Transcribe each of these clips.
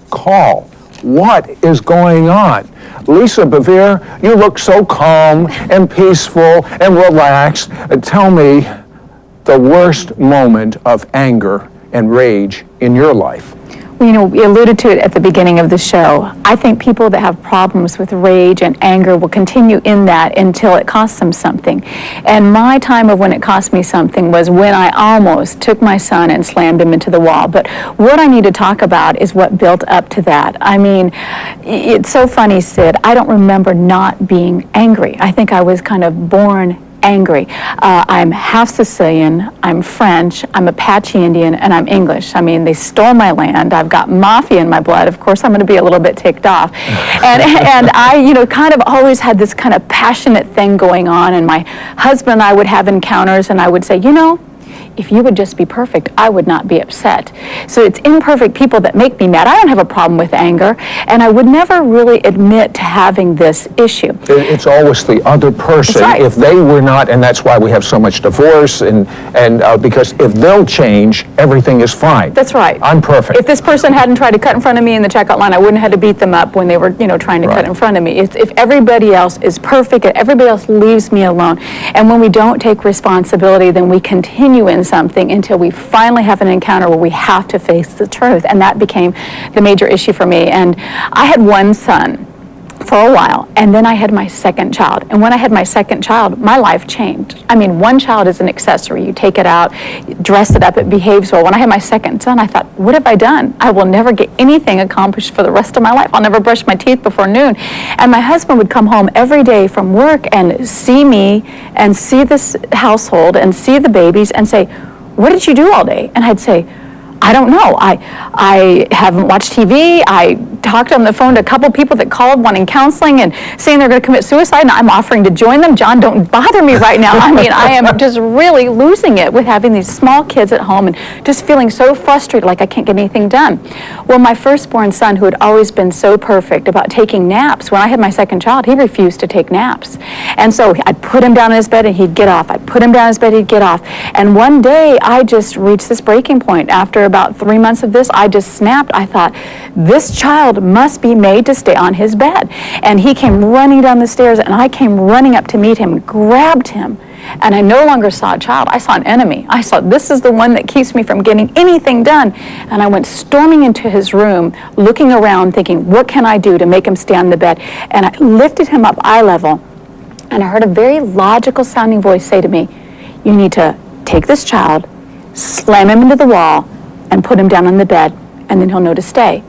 call. What is going on? Lisa Bevere, you look so calm and peaceful and relaxed. Tell me the worst moment of anger and rage in your life. You know, we alluded to it at the beginning of the show. I think people that have problems with rage and anger will continue in that until it costs them something. And my time of when it cost me something was when I almost took my son and slammed him into the wall. But what I need to talk about is what built up to that. I mean, it's so funny, Sid. I don't remember not being angry. I think I was kind of born angry. I'm half Sicilian, I'm French, I'm Apache Indian, and I'm English. I mean, they stole my land. I've got mafia in my blood. Of course, I'm going to be a little bit ticked off. And I, you know, kind of always had this kind of passionate thing going on. And my husband and I would have encounters, and I would say, you know, if you would just be perfect, I would not be upset. So it's imperfect people that make me mad. I don't have a problem with anger, and I would never really admit to having this issue. It's always the other person. That's right. If they were not, and that's why we have so much divorce, and because if they'll change, everything is fine. That's right. I'm perfect. If this person hadn't tried to cut in front of me in the checkout line, I wouldn't have had to beat them up when they were, you know, trying to cut in front of me. If everybody else is perfect, and everybody else leaves me alone, and when we don't take responsibility, then we continue in something until we finally have an encounter where we have to face the truth. And that became the major issue for me. And I had one son for a while, and then I had my second child. And when I had my second child, my life changed. I mean, one child is an accessory. You take it out, dress it up, it behaves well. When I had my second son, I thought, what have I done? I will never get anything accomplished for the rest of my life. I'll never brush my teeth before noon. And my husband would come home every day from work and see me and see this household and see the babies and say, what did you do all day? And I'd say, I don't know. I haven't watched TV. I talked on the phone to a couple people that called wanting counseling and saying they're going to commit suicide, and I'm offering to join them. John, don't bother me right now. I mean, I am just really losing it with having these small kids at home and just feeling so frustrated, like I can't get anything done. Well, my firstborn son, who had always been so perfect about taking naps, when I had my second child, he refused to take naps. And so I'd put him down in his bed and he'd get off. I'd put him down in his bed, he'd get off. And one day I just reached this breaking point. After about 3 months of this, I just snapped. I thought, this child must be made to stay on his bed. And he came running down the stairs, and I came running up to meet him, grabbed him, and I no longer saw a child. I saw an enemy. I saw, this is the one that keeps me from getting anything done. And I went storming into his room, looking around, thinking, what can I do to make him stay on the bed? And I lifted him up eye level, and I heard a very logical sounding voice say to me, you need to take this child, slam him into the wall, and put him down on the bed, and then he'll know to stay.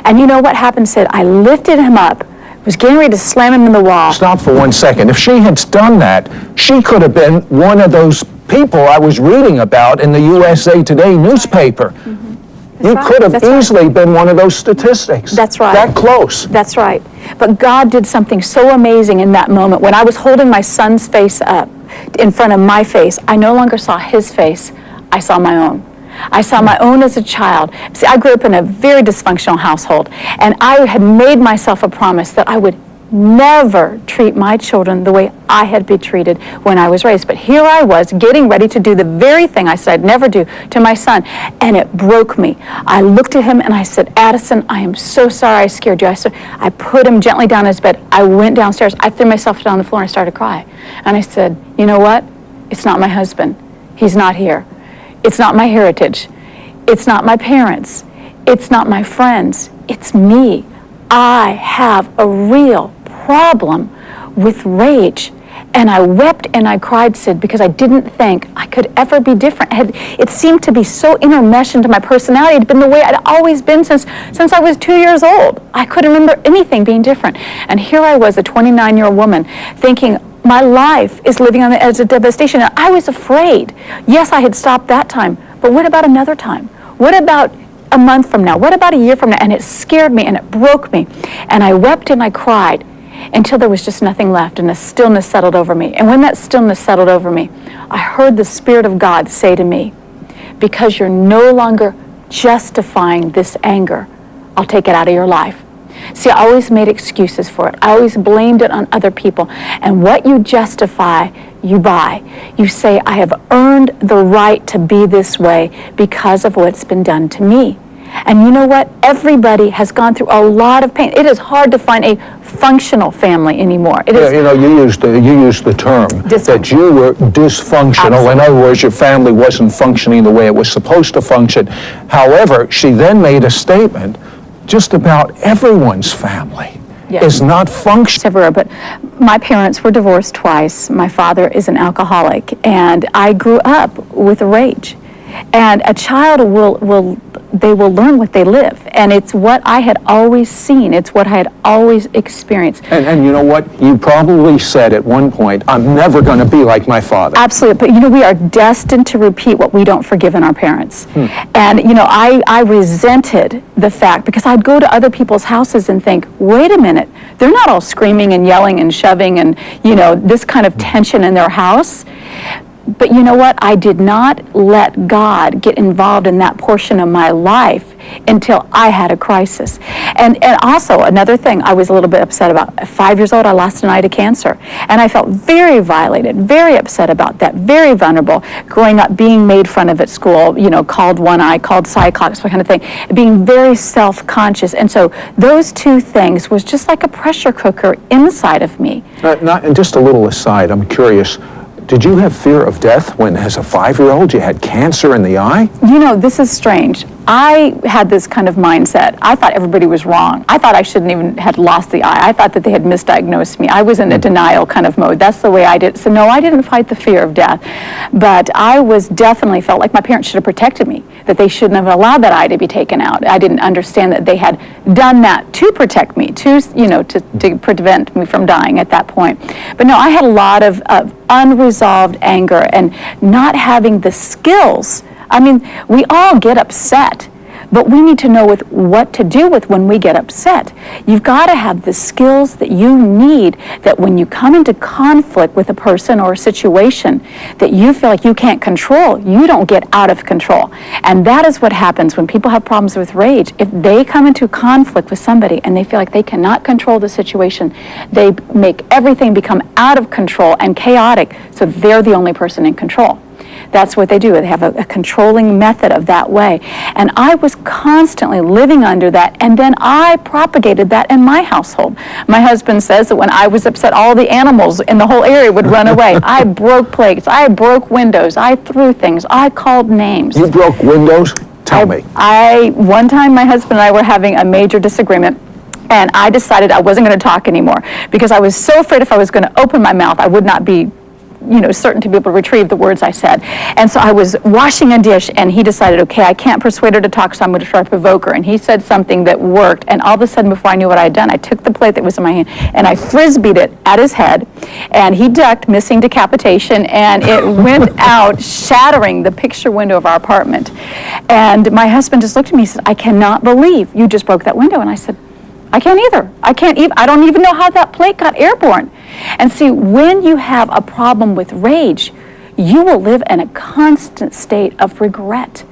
And you know what happened, Sid? I lifted him up, was getting ready to slam him in the wall. Stop for 1 second. If she had done that, she could have been one of those people I was reading about in the USA Today newspaper. Mm-hmm. You could have easily been one of those statistics. That's right. That close. That's right. But God did something so amazing in that moment. When I was holding my son's face up in front of my face, I no longer saw his face, I saw my own. I saw my own as a child. See, I grew up in a very dysfunctional household, and I had made myself a promise that I would never treat my children the way I had been treated when I was raised. But here I was getting ready to do the very thing I said I'd never do to my son, and it broke me. I looked at him and I said, Addison, I am so sorry I scared you. I put him gently down in his bed. I went downstairs. I threw myself down on the floor and I started to cry. And I said, you know what? It's not my husband. He's not here. It's not my heritage. It's not my parents. It's not my friends. It's me. I have a real problem with rage. And I wept and I cried, Sid, because I didn't think I could ever be different. It seemed to be so intermeshed into my personality. It had been the way I'd always been since I was 2 years old. I couldn't remember anything being different. And here I was, a 29-year-old woman, thinking, my life is living on the edge of devastation. And I was afraid. Yes, I had stopped that time, but what about another time? What about a month from now? What about a year from now? And it scared me and it broke me. And I wept and I cried until there was just nothing left and a stillness settled over me. And when that stillness settled over me, I heard the Spirit of God say to me, because you're no longer justifying this anger, I'll take it out of your life. See, I always made excuses for it. I always blamed it on other people. And what you justify, you buy. You say, I have earned the right to be this way because of what's been done to me. And you know what? Everybody has gone through a lot of pain. It is hard to find a functional family anymore. It is. You know, you used the term that you were dysfunctional. Absolutely. In other words, your family wasn't functioning the way it was supposed to function. However, she then made a statement: just about everyone's family is not functioning. Everywhere, but my parents were divorced twice. My father is an alcoholic, and I grew up with rage. And a child will learn what they live, and it's what I had always seen. It's what I had always experienced. And you know what? You probably said at one point, "I'm never going to be like my father." Absolutely, but you know, we are destined to repeat what we don't forgive in our parents. And you know, I resented the fact, because I'd go to other people's houses and think, wait a minute, they're not all screaming and yelling and shoving and, you know, this kind of tension in their house. But you know what? I did not let God get involved in that portion of my life until I had a crisis. And also, another thing I was a little bit upset about. At 5 years old, I lost an eye to cancer. And I felt very violated, very upset about that, very vulnerable. Growing up, being made fun of at school, you know, called one eye, called cyclops, that kind of thing. Being very self-conscious. And so those two things was just like a pressure cooker inside of me. And just a little aside, I'm curious. Did you have fear of death when, as a 5-year-old, you had cancer in the eye? You know, this is strange. I had this kind of mindset. I thought everybody was wrong. I thought I shouldn't even had lost the eye. I thought that they had misdiagnosed me. I was in a denial kind of mode. That's the way I did. So no, I didn't fight the fear of death. But I was definitely felt like my parents should have protected me, that they shouldn't have allowed that eye to be taken out. I didn't understand that they had done that to protect me, to prevent me from dying at that point. But no, I had a lot of unresolved anger and not having the skills. I mean, we all get upset, but we need to know what to do with when we get upset. You've got to have the skills that you need, that when you come into conflict with a person or a situation that you feel like you can't control, you don't get out of control. And that is what happens when people have problems with rage. If they come into conflict with somebody and they feel like they cannot control the situation, they make everything become out of control and chaotic, so they're the only person in control. That's what they do. They have a controlling method of that way. And I was constantly living under that, and then I propagated that in my household. My husband says that when I was upset, all the animals in the whole area would run away. I broke plates. I broke windows. I threw things. I called names. You broke windows? Tell me. One time my husband and I were having a major disagreement, and I decided I wasn't going to talk anymore because I was so afraid if I was going to open my mouth, I would not be certain to be able to retrieve the words I said. And so I was washing a dish, and he decided, okay, I can't persuade her to talk, so I'm going to try to provoke her. And he said something that worked, and all of a sudden, before I knew what I had done, I took the plate that was in my hand, and I frisbeed it at his head, and he ducked, missing decapitation, and it went out, shattering the picture window of our apartment. And my husband just looked at me and said, I cannot believe you just broke that window. And I said, I can't either. I don't even know how that plate got airborne. And see, when you have a problem with rage, you will live in a constant state of regret,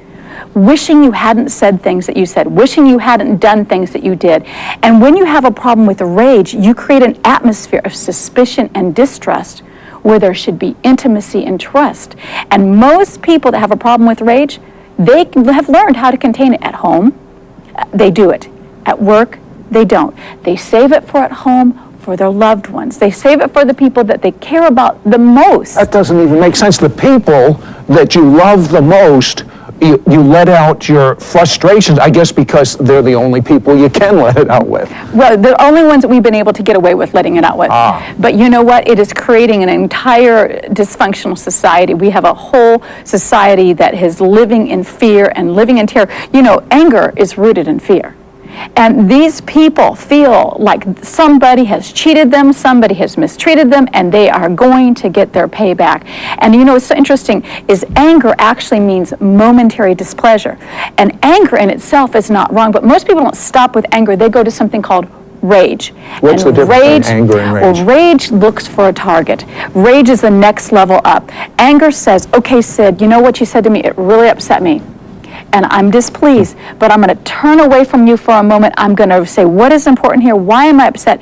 wishing you hadn't said things that you said, wishing you hadn't done things that you did. And when you have a problem with rage, you create an atmosphere of suspicion and distrust where there should be intimacy and trust. And most people that have a problem with rage, they have learned how to contain it at home. They do it. At work, they don't. They save it for at home, for their loved ones. They save it for the people that they care about the most. That doesn't even make sense. The people that you love the most, you let out your frustrations, I guess because they're the only people you can let it out with. Well, the only ones that we've been able to get away with letting it out with. But you know what? It is creating an entire dysfunctional society. We have a whole society that is living in fear and living in terror. You know, anger is rooted in fear. And these people feel like somebody has cheated them, somebody has mistreated them, and they are going to get their payback. And you know what's so interesting is anger actually means momentary displeasure. And anger in itself is not wrong, but most people don't stop with anger. They go to something called rage. What's the difference between anger and rage? Well, rage looks for a target. Rage is the next level up. Anger says, okay, Sid, you know what you said to me? It really upset me. And I'm displeased, but I'm going to turn away from you for a moment. I'm going to say, what is important here? Why am I upset?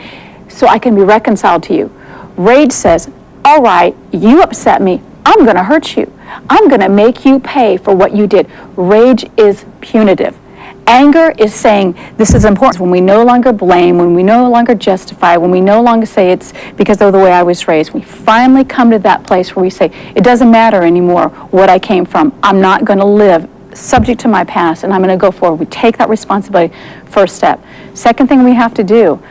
So I can be reconciled to you. Rage says, all right, you upset me. I'm going to hurt you. I'm going to make you pay for what you did. Rage is punitive. Anger is saying this is important. When we no longer blame, when we no longer justify, when we no longer say it's because of the way I was raised, we finally come to that place where we say, it doesn't matter anymore what I came from. I'm not going to live subject to my past, and I'm going to go forward. We take that responsibility, first step. Second thing we have to do,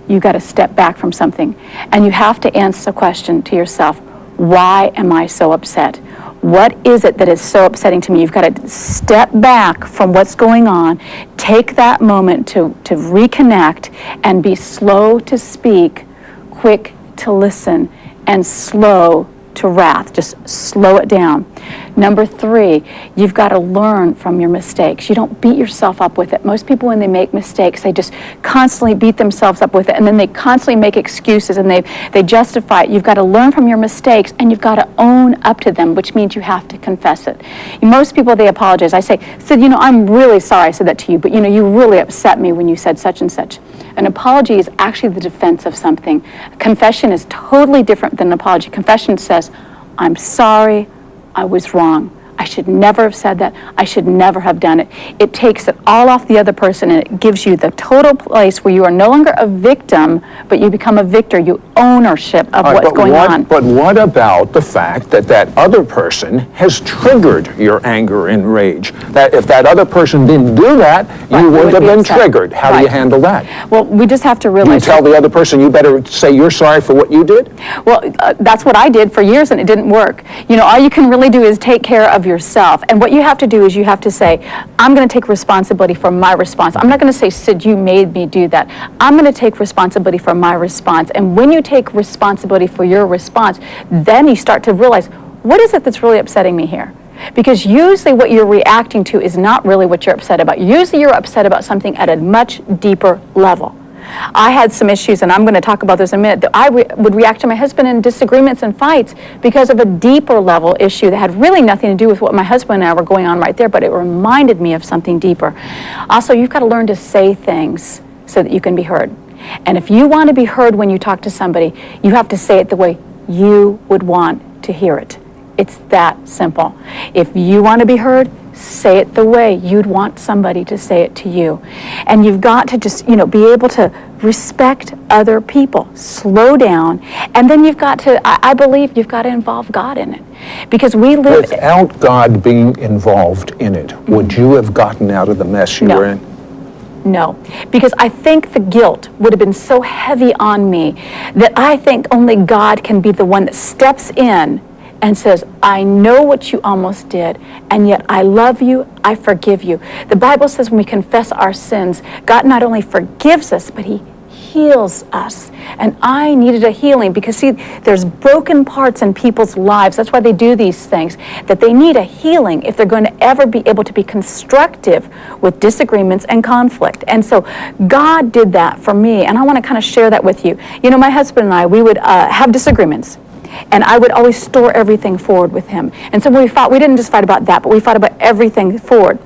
you got to step back from something, and you have to answer the question to yourself, why am I so upset? What is it that is so upsetting to me? You've got to step back from what's going on, take that moment to reconnect, and be slow to speak, quick to listen, and slow to wrath. Just slow it down. Number 3, you've got to learn from your mistakes. You don't beat yourself up with it. Most people, when they make mistakes, they just constantly beat themselves up with it, and then they constantly make excuses, and they justify it. You've got to learn from your mistakes, and you've got to own up to them, which means you have to confess it. Most people, they apologize. I say, Sid, I'm really sorry I said that to you, but you really upset me when you said such and such. An apology is actually the defense of something. Confession is totally different than an apology. Confession says, I'm sorry, I was wrong. I should never have said that. I should never have done it. It takes it all off the other person, and it gives you the total place where you are no longer a victim, but you become a victor. You ownership of what's going on. But what about the fact that that other person has triggered your anger and rage? That if that other person didn't do that, you would have been triggered. How do you handle that? Well, we just have to realize. You tell the other person you better say you're sorry for what you did? Well, that's what I did for years, and it didn't work. All you can really do is take care of yourself. And what you have to do is you have to say, I'm going to take responsibility for my response. I'm not going to say, Sid, you made me do that. I'm going to take responsibility for my response. And when you take responsibility for your response, then you start to realize, what is it that's really upsetting me here? Because usually what you're reacting to is not really what you're upset about. Usually you're upset about something at a much deeper level. I had some issues, and I'm going to talk about this in a minute, that I would react to my husband in disagreements and fights because of a deeper level issue that had really nothing to do with what my husband and I were going on right there, but it reminded me of something deeper. Also, you've got to learn to say things so that you can be heard. And if you want to be heard when you talk to somebody, you have to say it the way you would want to hear it. It's that simple. If you want to be heard, say it the way you'd want somebody to say it to you. And you've got to just, be able to respect other people. Slow down. And then you've got to, I believe you've got to involve God in it. Because we live... Without God being involved in it, would you have gotten out of the mess you were in? No, because I think the guilt would have been so heavy on me that I think only God can be the one that steps in and says, I know what you almost did, and yet I love you, I forgive you. The Bible says when we confess our sins, God not only forgives us, but He heals us. And I needed a healing because, see, there's broken parts in people's lives. That's why they do these things, that they need a healing if they're going to ever be able to be constructive with disagreements and conflict. And so God did that for me, and I want to kind of share that with you. My husband and I, we would have disagreements. And I would always store everything forward with him. And so when we fought, we didn't just fight about that, but we fought about everything forward.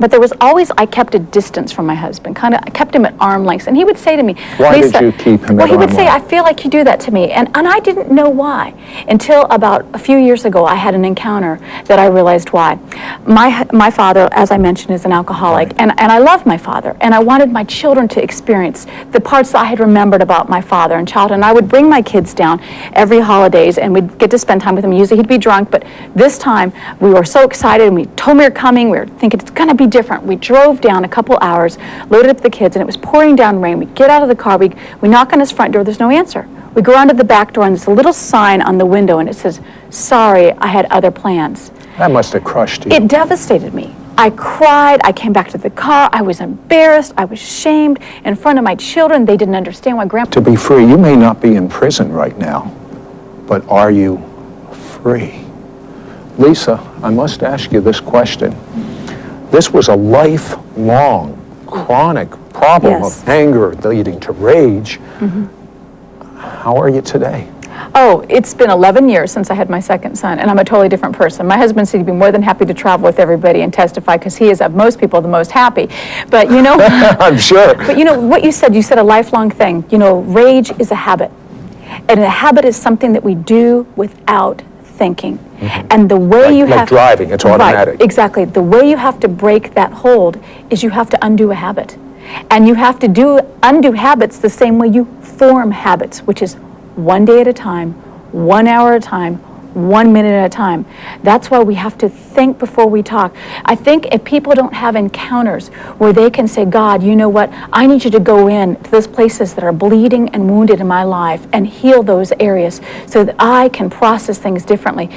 But there was always, I kept a distance from my husband, I kept him at arm length. And he would say to me, why Lisa, did you keep him at arm length? Well, he would say, I feel like you do that to me. And I didn't know why. Until about a few years ago, I had an encounter that I realized why. My father, as I mentioned, is an alcoholic. Right. And I love my father. And I wanted my children to experience the parts that I had remembered about my father and childhood. And I would bring my kids down every holidays, and we'd get to spend time with him. Usually he'd be drunk, but this time we were so excited, and we told him we were coming. We were thinking it's going to be different. We drove down a couple hours, loaded up the kids, and it was pouring down rain. We get out of the car, we knock on his front door, there's no answer. We go around to the back door, and there's a little sign on the window, and it says, sorry, I had other plans. That must have crushed you. It devastated me. I cried, I came back to the car, I was embarrassed, I was shamed in front of my children. They didn't understand why Grandpa... To be free, you may not be in prison right now, but are you free? Lisa, I must ask you this question. This was a lifelong, chronic problem of anger leading to rage. Mm-hmm. How are you today? Oh, it's been 11 years since I had my second son, and I'm a totally different person. My husband said he'd be more than happy to travel with everybody and testify because he is, of most people, the most happy. But, I'm sure. But, what you said a lifelong thing. Rage is a habit. And a habit is something that we do without thinking. And the way you like have driving, it's automatic. Right, exactly. The way you have to break that hold is you have to undo a habit. And you have to undo habits the same way you form habits, which is 1 day at a time, 1 hour at a time, 1 minute at a time. That's why we have to think before we talk. I think if people don't have encounters where they can say, God, you know what, I need you to go in to those places that are bleeding and wounded in my life and heal those areas so that I can process things differently.